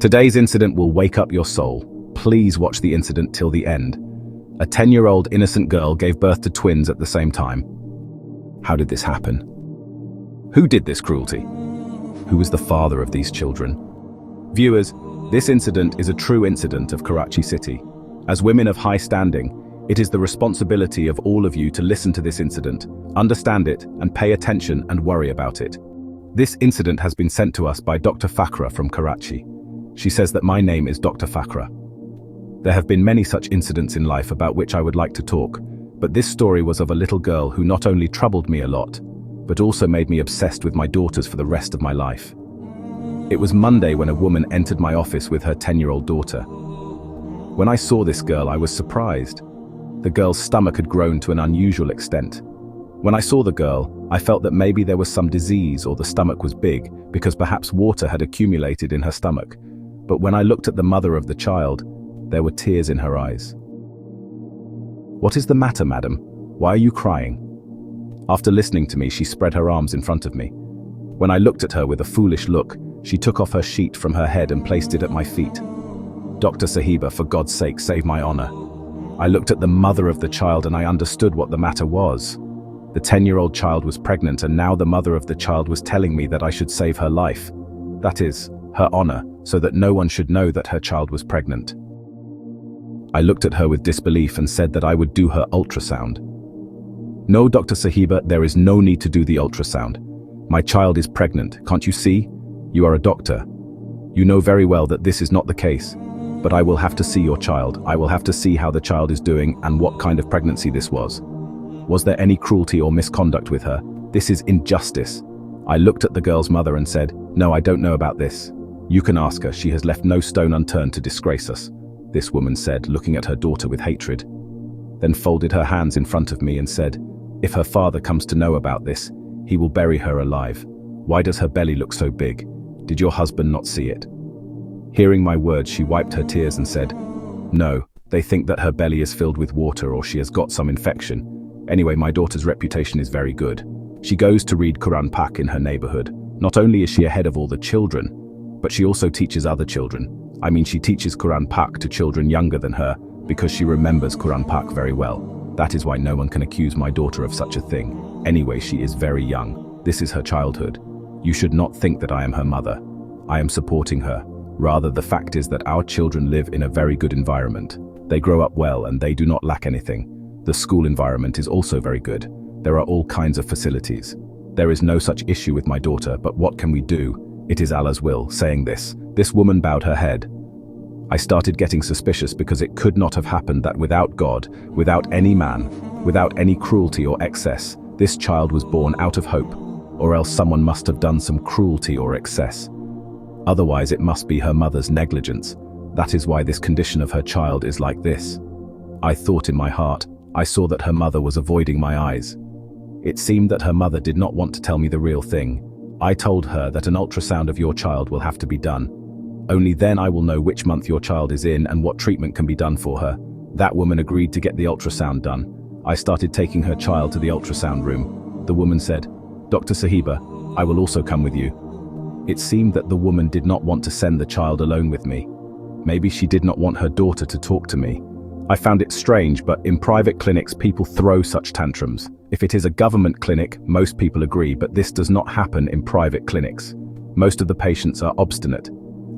Today's incident will wake up your soul. Please watch the incident till the end. A 10-year-old innocent girl gave birth to twins at the same time. How did this happen? Who did this cruelty? Who was the father of these children? Viewers, this incident is a true incident of Karachi City. As women of high standing, it is the responsibility of all of you to listen to this incident, understand it, and pay attention and worry about it. This incident has been sent to us by Dr. Fakra from Karachi. She says that my name is Dr. Fakra. There have been many such incidents in life about which I would like to talk, but this story was of a little girl who not only troubled me a lot, but also made me obsessed with my daughters for the rest of my life. It was Monday when a woman entered my office with her 10-year-old daughter. When I saw this girl, I was surprised. The girl's stomach had grown to an unusual extent. When I saw the girl, I felt that maybe there was some disease or the stomach was big because perhaps water had accumulated in her stomach. But when I looked at the mother of the child, there were tears in her eyes. "What is the matter, madam? Why are you crying?" After listening to me, she spread her arms in front of me. When I looked at her with a foolish look, she took off her sheet from her head and placed it at my feet. "Dr. Sahiba, for God's sake, save my honor." I looked at the mother of the child and I understood what the matter was. The 10-year-old child was pregnant, and now the mother of the child was telling me that I should save her life. That is, her honor, so that no one should know that her child was pregnant. I looked at her with disbelief and said that I would do her ultrasound. "No, Dr. Sahiba, there is no need to do the ultrasound. My child is pregnant, can't you see? You are a doctor. You know very well that this is not the case. But I will have to see your child. I will have to see how the child is doing and what kind of pregnancy this was. Was there any cruelty or misconduct with her? This is injustice." I looked at the girl's mother and said, "No, I don't know about this. You can ask her. She has left no stone unturned to disgrace us," this woman said, looking at her daughter with hatred. Then folded her hands in front of me and said, "If her father comes to know about this, he will bury her alive. Why does her belly look so big? Did your husband not see it?" Hearing my words, she wiped her tears and said, "No, they think that her belly is filled with water or she has got some infection. Anyway, my daughter's reputation is very good. She goes to read Quran Pak in her neighborhood. Not only is she ahead of all the children, but she also teaches other children. I mean, she teaches Quran Pak to children younger than her because she remembers Quran Pak very well. That is why no one can accuse my daughter of such a thing. Anyway, she is very young. This is her childhood. You should not think that I am her mother. I am supporting her. Rather, the fact is that our children live in a very good environment. They grow up well and they do not lack anything. The school environment is also very good. There are all kinds of facilities. There is no such issue with my daughter, but what can we do? It is Allah's will." Saying this woman bowed her head. I started getting suspicious because it could not have happened that without God, without any man, without any cruelty or excess, this child was born out of hope, or else someone must have done some cruelty or excess. Otherwise, it must be her mother's negligence. That is why this condition of her child is like this. I thought in my heart, I saw that her mother was avoiding my eyes. It seemed that her mother did not want to tell me the real thing. I told her that an ultrasound of your child will have to be done. Only then I will know which month your child is in and what treatment can be done for her. That woman agreed to get the ultrasound done. I started taking her child to the ultrasound room. The woman said, "Dr. Sahiba, I will also come with you." It seemed that the woman did not want to send the child alone with me. Maybe she did not want her daughter to talk to me. I found it strange, but in private clinics people throw such tantrums. If it is a government clinic, most people agree, but this does not happen in private clinics. Most of the patients are obstinate,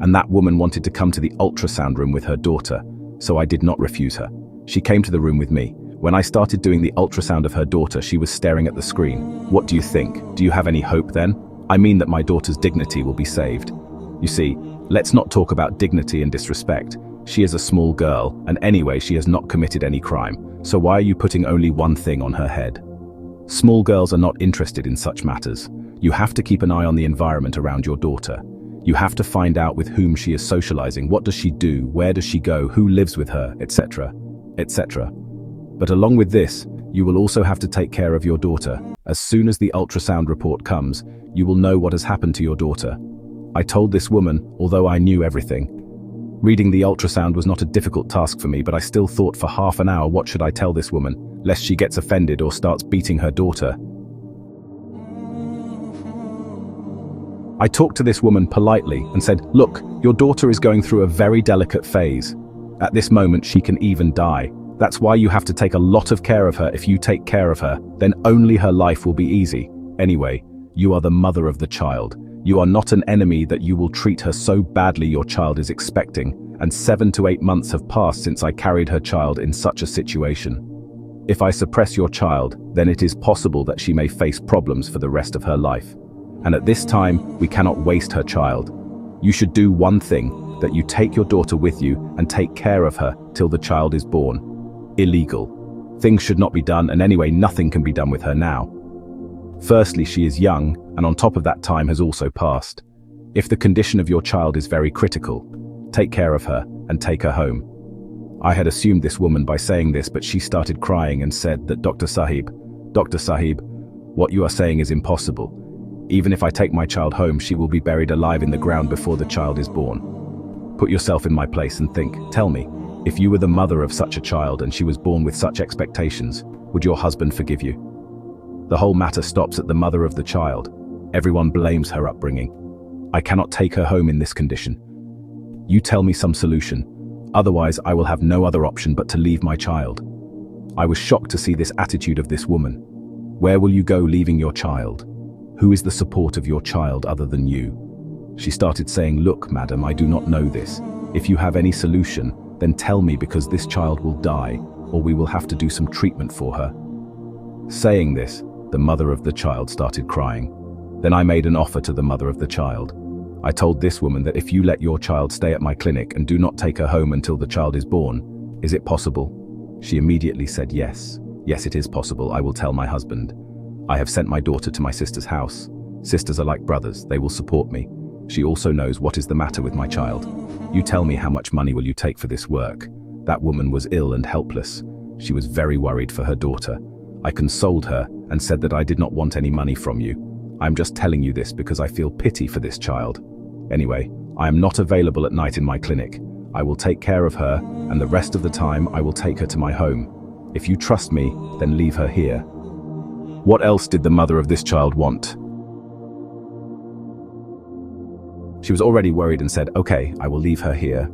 and that woman wanted to come to the ultrasound room with her daughter, so I did not refuse her. She came to the room with me. When I started doing the ultrasound of her daughter, she was staring at the screen. What do you think? Do you have any hope then? I mean that my daughter's dignity will be saved. You see, let's not talk about dignity and disrespect. She is a small girl, and anyway, she has not committed any crime. So why are you putting only one thing on her head? Small girls are not interested in such matters. You have to keep an eye on the environment around your daughter. You have to find out with whom she is socializing, what does she do, where does she go, who lives with her, etc., etc. But along with this, you will also have to take care of your daughter. As soon as the ultrasound report comes, you will know what has happened to your daughter. I told this woman, although I knew everything. Reading the ultrasound was not a difficult task for me, but I still thought for half an hour, what should I tell this woman, lest she gets offended or starts beating her daughter. I talked to this woman politely and said, "Look, your daughter is going through a very delicate phase. At this moment, she can even die. That's why you have to take a lot of care of her. If you take care of her, then only her life will be easy. Anyway, you are the mother of the child. You are not an enemy that you will treat her so badly your child is expecting, and 7 to 8 months have passed since I carried her child in such a situation. If I suppress your child, then it is possible that she may face problems for the rest of her life. And at this time, we cannot waste her child. You should do one thing, that you take your daughter with you and take care of her till the child is born. Illegal. Things should not be done, and anyway, nothing can be done with her now. Firstly, she is young, and on top of that, time has also passed. If the condition of your child is very critical, take care of her and take her home." I had assumed this woman by saying this, but she started crying and said that Dr. Sahib, what you are saying is impossible. Even if I take my child home, she will be buried alive in the ground before the child is born. Put yourself in my place and think. Tell me, if you were the mother of such a child and she was born with such expectations, would your husband forgive you? The whole matter stops at the mother of the child. Everyone blames her upbringing. I cannot take her home in this condition. You tell me some solution. Otherwise, I will have no other option but to leave my child. I was shocked to see this attitude of this woman. Where will you go leaving your child? Who is the support of your child other than you? She started saying, "Look, madam, I do not know this. If you have any solution, then tell me, because this child will die, or we will have to do some treatment for her." Saying this, the mother of the child started crying. Then I made an offer to the mother of the child. I told this woman that if you let your child stay at my clinic and do not take her home until the child is born, is it possible? She immediately said yes. Yes, it is possible. I will tell my husband. I have sent my daughter to my sister's house. Sisters are like brothers. They will support me. She also knows what is the matter with my child. You tell me, how much money will you take for this work? That woman was ill and helpless. She was very worried for her daughter. I consoled her and said that I did not want any money from you. I'm just telling you this because I feel pity for this child. Anyway, I am not available at night in my clinic. I will take care of her, and the rest of the time I will take her to my home. If you trust me, then leave her here. What else did the mother of this child want? She was already worried and said, "Okay, I will leave her here."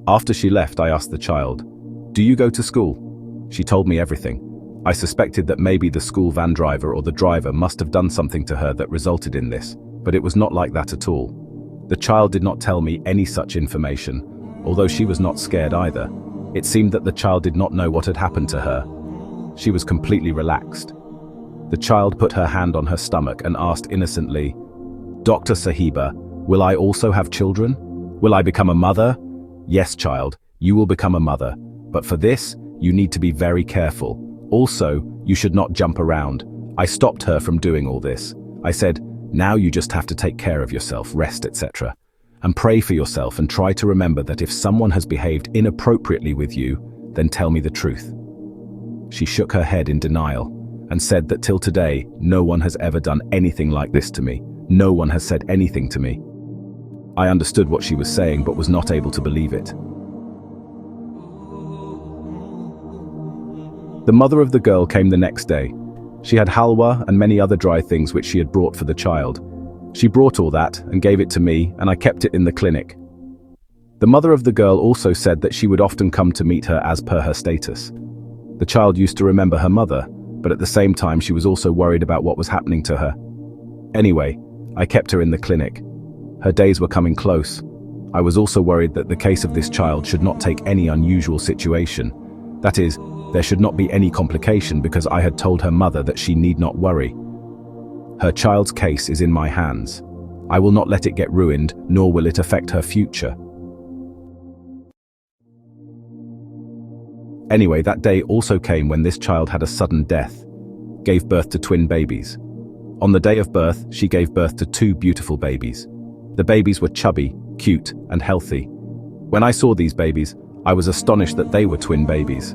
After she left, I asked the child, "Do you go to school?" She told me everything. I suspected that maybe the school van driver or the driver must have done something to her that resulted in this, but it was not like that at all. The child did not tell me any such information, although she was not scared either. It seemed that the child did not know what had happened to her. She was completely relaxed. The child put her hand on her stomach and asked innocently, "Dr. Sahiba, will I also have children? Will I become a mother?" "Yes, child, you will become a mother, but for this, you need to be very careful. Also, you should not jump around." I stopped her from doing all this. I said, "Now you just have to take care of yourself, rest, etc. And pray for yourself, and try to remember that if someone has behaved inappropriately with you, then tell me the truth." She shook her head in denial and said that till today, no one has ever done anything like this to me. No one has said anything to me. I understood what she was saying, but was not able to believe it. The mother of the girl came the next day. She had halwa and many other dry things which she had brought for the child. She brought all that and gave it to me, and I kept it in the clinic. The mother of the girl also said that she would often come to meet her as per her status. The child used to remember her mother, but at the same time she was also worried about what was happening to her. Anyway, I kept her in the clinic. Her days were coming close. I was also worried that the case of this child should not take any unusual situation. That is, there should not be any complication, because I had told her mother that she need not worry. Her child's case is in my hands. I will not let it get ruined, nor will it affect her future. Anyway, that day also came when this child had a sudden death, gave birth to twin babies. On the day of birth, she gave birth to 2 beautiful babies. The babies were chubby, cute, and healthy. When I saw these babies, I was astonished that they were twin babies.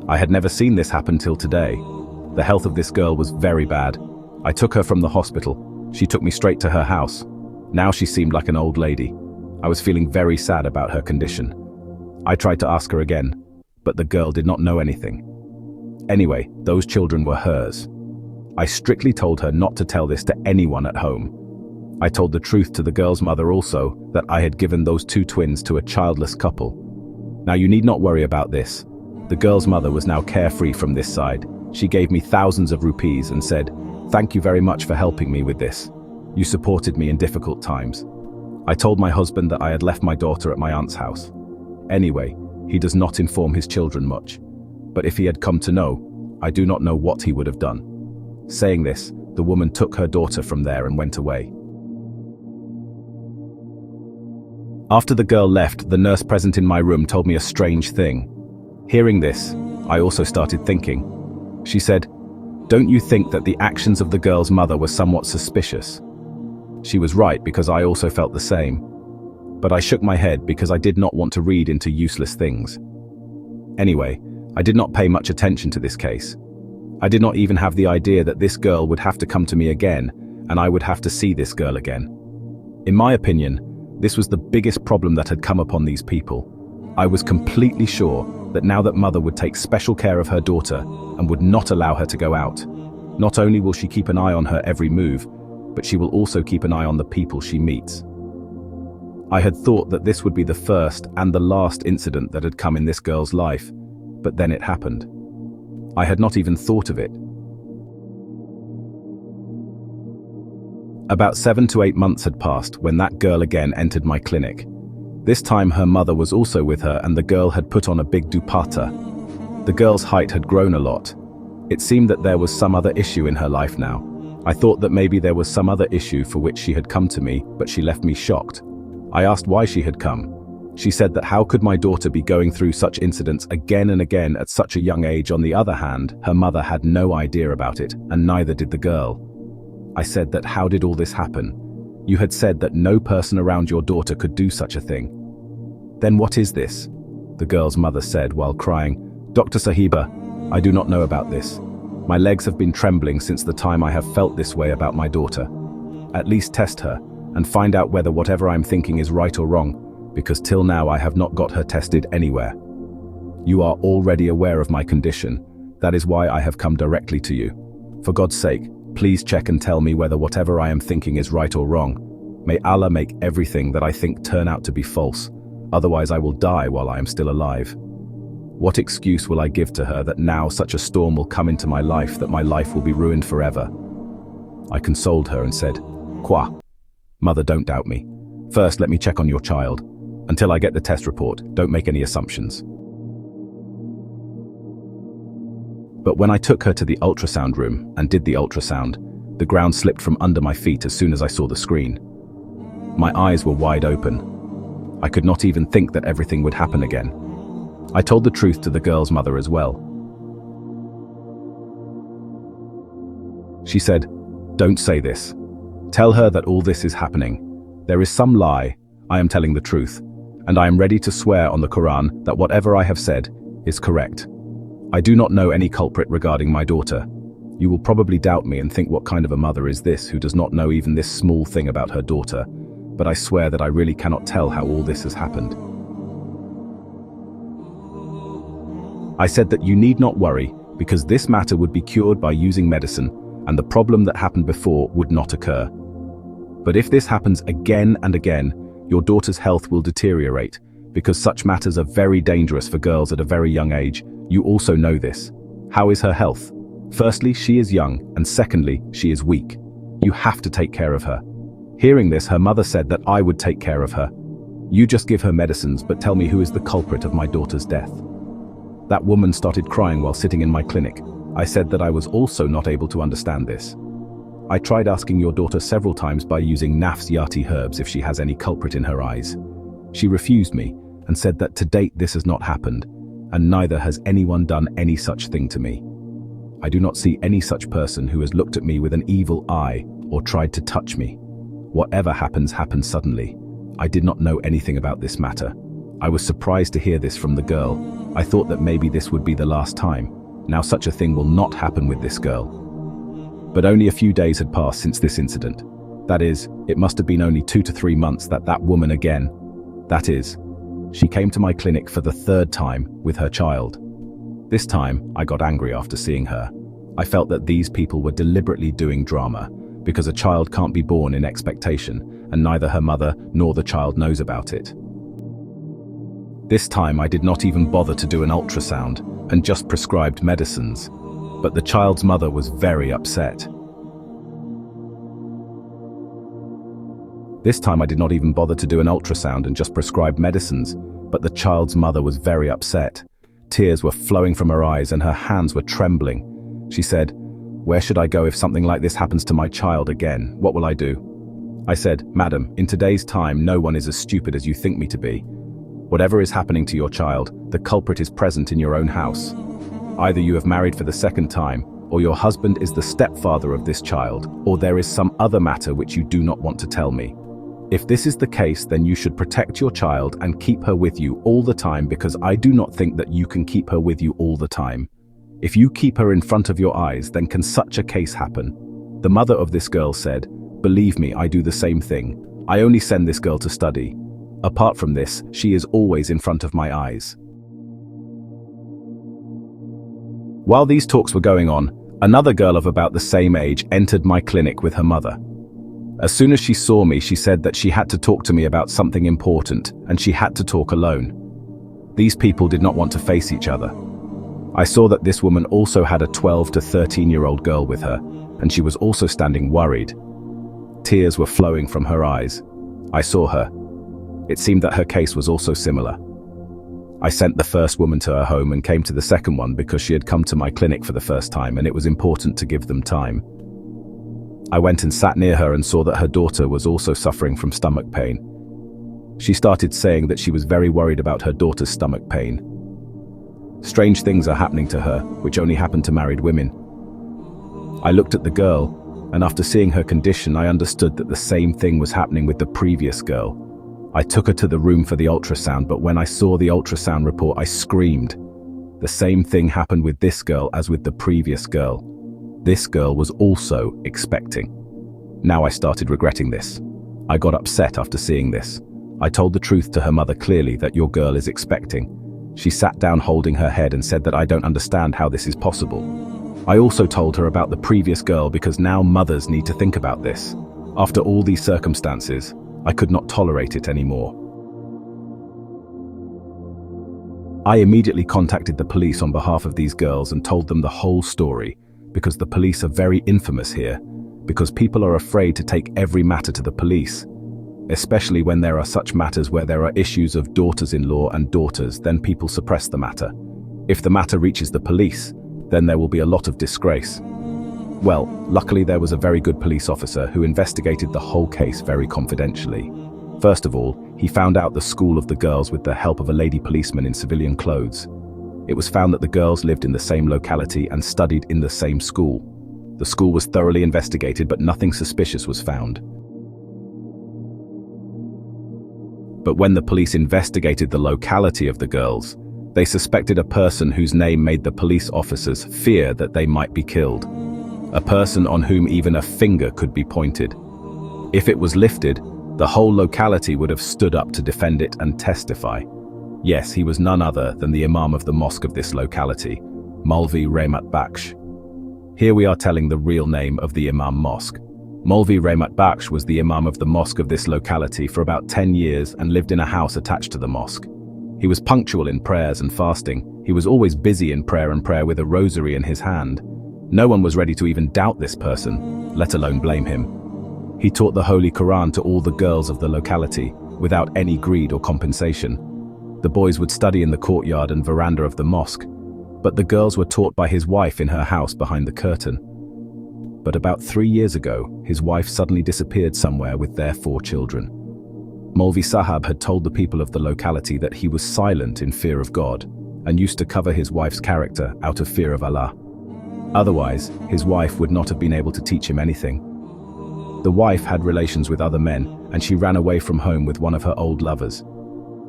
I had never seen this happen till today. The health of this girl was very bad. I took her from the hospital. She took me straight to her house. Now she seemed like an old lady. I was feeling very sad about her condition. I tried to ask her again, but the girl did not know anything. Anyway, those children were hers. I strictly told her not to tell this to anyone at home. I told the truth to the girl's mother also, that I had given those two twins to a childless couple. Now you need not worry about this. The girl's mother was now carefree from this side. She gave me thousands of rupees and said, "Thank you very much for helping me with this. You supported me in difficult times." I told my husband that I had left my daughter at my aunt's house. Anyway, he does not inform his children much. But if he had come to know, I do not know what he would have done. Saying this, the woman took her daughter from there and went away. After the girl left, the nurse present in my room told me a strange thing. Hearing this, I also started thinking. She said, "Don't you think that the actions of the girl's mother were somewhat suspicious?" She was right, because I also felt the same. But I shook my head because I did not want to read into useless things. Anyway, I did not pay much attention to this case. I did not even have the idea that this girl would have to come to me again, and I would have to see this girl again. In my opinion, this was the biggest problem that had come upon these people. I was completely sure that now that mother would take special care of her daughter and would not allow her to go out. Not only will she keep an eye on her every move, but she will also keep an eye on the people she meets. I had thought that this would be the first and the last incident that had come in this girl's life, but then it happened. I had not even thought of it. About 7 to 8 months had passed when that girl again entered my clinic. This time her mother was also with her, and the girl had put on a big dupatta. The girl's height had grown a lot. It seemed that there was some other issue in her life now. I thought that maybe there was some other issue for which she had come to me, but she left me shocked. I asked why she had come. She said that how could my daughter be going through such incidents again and again at such a young age. On the other hand, her mother had no idea about it, and neither did the girl. I said that how did all this happen? You had said that no person around your daughter could do such a thing. Then what is this? The girl's mother said while crying, "Dr. Sahiba, I do not know about this. My legs have been trembling since the time I have felt this way about my daughter. At least test her and find out whether whatever I'm thinking is right or wrong, because till now I have not got her tested anywhere. You are already aware of my condition. That is why I have come directly to you. For God's sake, please check and tell me whether whatever I am thinking is right or wrong. May Allah make everything that I think turn out to be false. Otherwise I will die while I am still alive. What excuse will I give to her that now such a storm will come into my life that my life will be ruined forever?" I consoled her and said, "Qua, mother, don't doubt me. First, let me check on your child. Until I get the test report, don't make any assumptions." But when I took her to the ultrasound room and did the ultrasound, the ground slipped from under my feet as soon as I saw the screen. My eyes were wide open. I could not even think that everything would happen again. I told the truth to the girl's mother as well. She said, "Don't say this. Tell her that all this is happening. There is some lie. I am telling the truth, and I am ready to swear on the Quran that whatever I have said is correct. I do not know any culprit regarding my daughter. You will probably doubt me and think what kind of a mother is this who does not know even this small thing about her daughter, but I swear that I really cannot tell how all this has happened." I said that you need not worry, because this matter would be cured by using medicine, and the problem that happened before would not occur. But if this happens again and again, your daughter's health will deteriorate, because such matters are very dangerous for girls at a very young age. You also know this. How is her health? Firstly, she is young, and secondly, she is weak. You have to take care of her. Hearing this, her mother said that I would take care of her. You just give her medicines, but tell me who is the culprit of my daughter's death. That woman started crying while sitting in my clinic. I said that I was also not able to understand this. I tried asking your daughter several times by using nafs yati herbs if she has any culprit in her eyes. She refused me and said that to date this has not happened, and neither has anyone done any such thing to me. I do not see any such person who has looked at me with an evil eye or tried to touch me. Whatever happens, happens suddenly. I did not know anything about this matter. I was surprised to hear this from the girl. I thought that maybe this would be the last time. Now such a thing will not happen with this girl. But only a few days had passed since this incident. That is, it must have been only 2 to 3 months that woman again. That is, she came to my clinic for the 3rd time with her child. This time, I got angry after seeing her. I felt that these people were deliberately doing drama, because a child can't be born in expectation, and neither her mother nor the child knows about it. This time I did not even bother to do an ultrasound, and just prescribed medicines, but the child's mother was very upset. This time I did not even bother to do an ultrasound and just prescribed medicines, but the child's mother was very upset. Tears were flowing from her eyes and her hands were trembling. She said, "Where should I go if something like this happens to my child again? What will I do?" I said, "Madam, in today's time, no one is as stupid as you think me to be. Whatever is happening to your child, the culprit is present in your own house. Either you have married for the second time, or your husband is the stepfather of this child, or there is some other matter which you do not want to tell me. If this is the case, then you should protect your child and keep her with you all the time, because I do not think that you can keep her with you all the time. If you keep her in front of your eyes, then can such a case happen?" The mother of this girl said, "Believe me, I do the same thing. I only send this girl to study. Apart from this, she is always in front of my eyes." While these talks were going on, another girl of about the same age entered my clinic with her mother. As soon as she saw me, she said that she had to talk to me about something important, and she had to talk alone. These people did not want to face each other. I saw that this woman also had a 12 to 13-year-old girl with her, and she was also standing worried. Tears were flowing from her eyes. I saw her. It seemed that her case was also similar. I sent the first woman to her home and came to the second one because she had come to my clinic for the first time and it was important to give them time. I went and sat near her and saw that her daughter was also suffering from stomach pain. She started saying that she was very worried about her daughter's stomach pain. Strange things are happening to her, which only happen to married women. I looked at the girl, and after seeing her condition, I understood that the same thing was happening with the previous girl. I took her to the room for the ultrasound, but when I saw the ultrasound report, I screamed. The same thing happened with this girl as with the previous girl. This girl was also expecting. Now I started regretting this. I got upset after seeing this. I told the truth to her mother clearly, that your girl is expecting. She sat down holding her head and said that I don't understand how this is possible. I also told her about the previous girl because now mothers need to think about this. After all these circumstances, I could not tolerate it anymore. I immediately contacted the police on behalf of these girls and told them the whole story, because the police are very infamous here, because people are afraid to take every matter to the police. Especially when there are such matters where there are issues of daughters-in-law and daughters, then people suppress the matter. If the matter reaches the police, then there will be a lot of disgrace. Well, luckily there was a very good police officer who investigated the whole case very confidentially. First of all, he found out the school of the girls with the help of a lady policeman in civilian clothes. It was found that the girls lived in the same locality and studied in the same school. The school was thoroughly investigated, but nothing suspicious was found. But when the police investigated the locality of the girls, they suspected a person whose name made the police officers fear that they might be killed. A person on whom even a finger could be pointed. If it was lifted, the whole locality would have stood up to defend it and testify. Yes, he was none other than the Imam of the mosque of this locality, Maulvi Rahmat Bakhsh. Here we are telling the real name of the Imam Mosque. Maulvi Rahmat Bakhsh was the Imam of the mosque of this locality for about 10 years and lived in a house attached to the mosque. He was punctual in prayers and fasting. He was always busy in prayer and prayer with a rosary in his hand. No one was ready to even doubt this person, let alone blame him. He taught the Holy Quran to all the girls of the locality, without any greed or compensation. The boys would study in the courtyard and veranda of the mosque, but the girls were taught by his wife in her house behind the curtain. But about 3 years ago, his wife suddenly disappeared somewhere with their 4 children. Maulvi Sahab had told the people of the locality that he was silent in fear of God, and used to cover his wife's character out of fear of Allah. Otherwise, his wife would not have been able to teach him anything. The wife had relations with other men, and she ran away from home with one of her old lovers.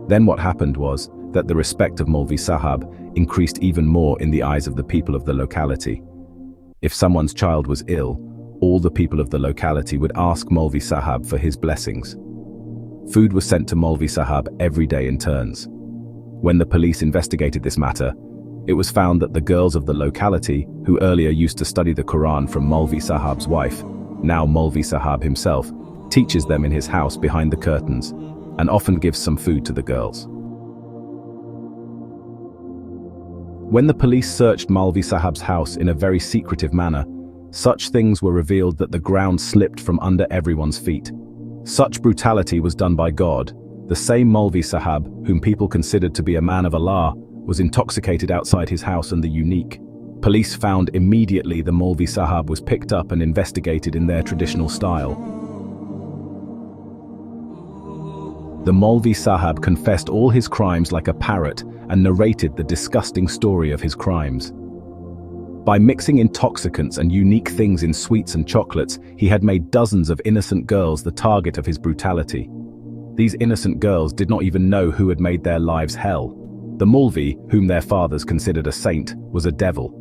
Then what happened was that the respect of Maulvi Sahab increased even more in the eyes of the people of the locality. If someone's child was ill, all the people of the locality would ask Maulvi Sahab for his blessings. Food was sent to Maulvi Sahab every day in turns. When the police investigated this matter, It was found that the girls of the locality, who earlier used to study the Quran from Maulvi Sahab's wife, now Maulvi Sahab himself, teaches them in his house behind the curtains, and often gives some food to the girls. When the police searched Maulvi Sahab's house in a very secretive manner, such things were revealed that the ground slipped from under everyone's feet. Such brutality was done by God. The same Maulvi Sahab, whom people considered to be a man of Allah, was intoxicated outside his house, and the unique. Police found immediately the Maulvi Sahab was picked up and investigated in their traditional style. The Maulvi Sahab confessed all his crimes like a parrot and narrated the disgusting story of his crimes. By mixing intoxicants and unique things in sweets and chocolates, he had made dozens of innocent girls the target of his brutality. These innocent girls did not even know who had made their lives hell. The Maulvi, whom their fathers considered a saint, was a devil.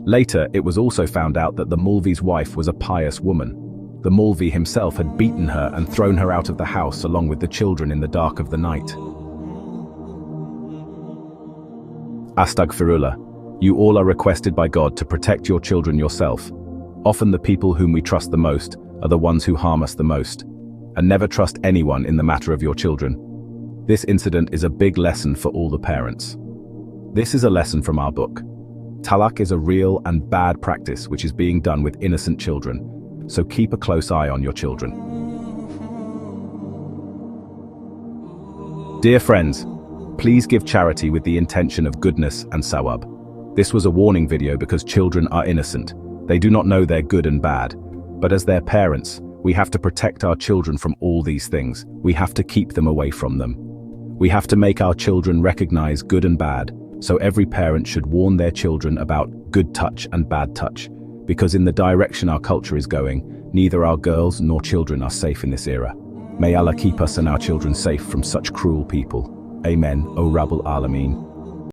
Later, it was also found out that the Maulvi's wife was a pious woman. The Maulvi himself had beaten her and thrown her out of the house along with the children in the dark of the night. Astaghfirullah. You all are requested by God to protect your children yourself. Often the people whom we trust the most are the ones who harm us the most. And never trust anyone in the matter of your children. This incident is a big lesson for all the parents. This is a lesson from our book. Talaq is a real and bad practice which is being done with innocent children, so keep a close eye on your children. Dear friends, please give charity with the intention of goodness and sawab. This was a warning video because children are innocent. They do not know they're good and bad. But as their parents, we have to protect our children from all these things. We have to keep them away from them. We have to make our children recognize good and bad, so every parent should warn their children about good touch and bad touch, because in the direction our culture is going, neither our girls nor children are safe in this era. May Allah keep us and our children safe from such cruel people. Amen, O Rabbul Alameen.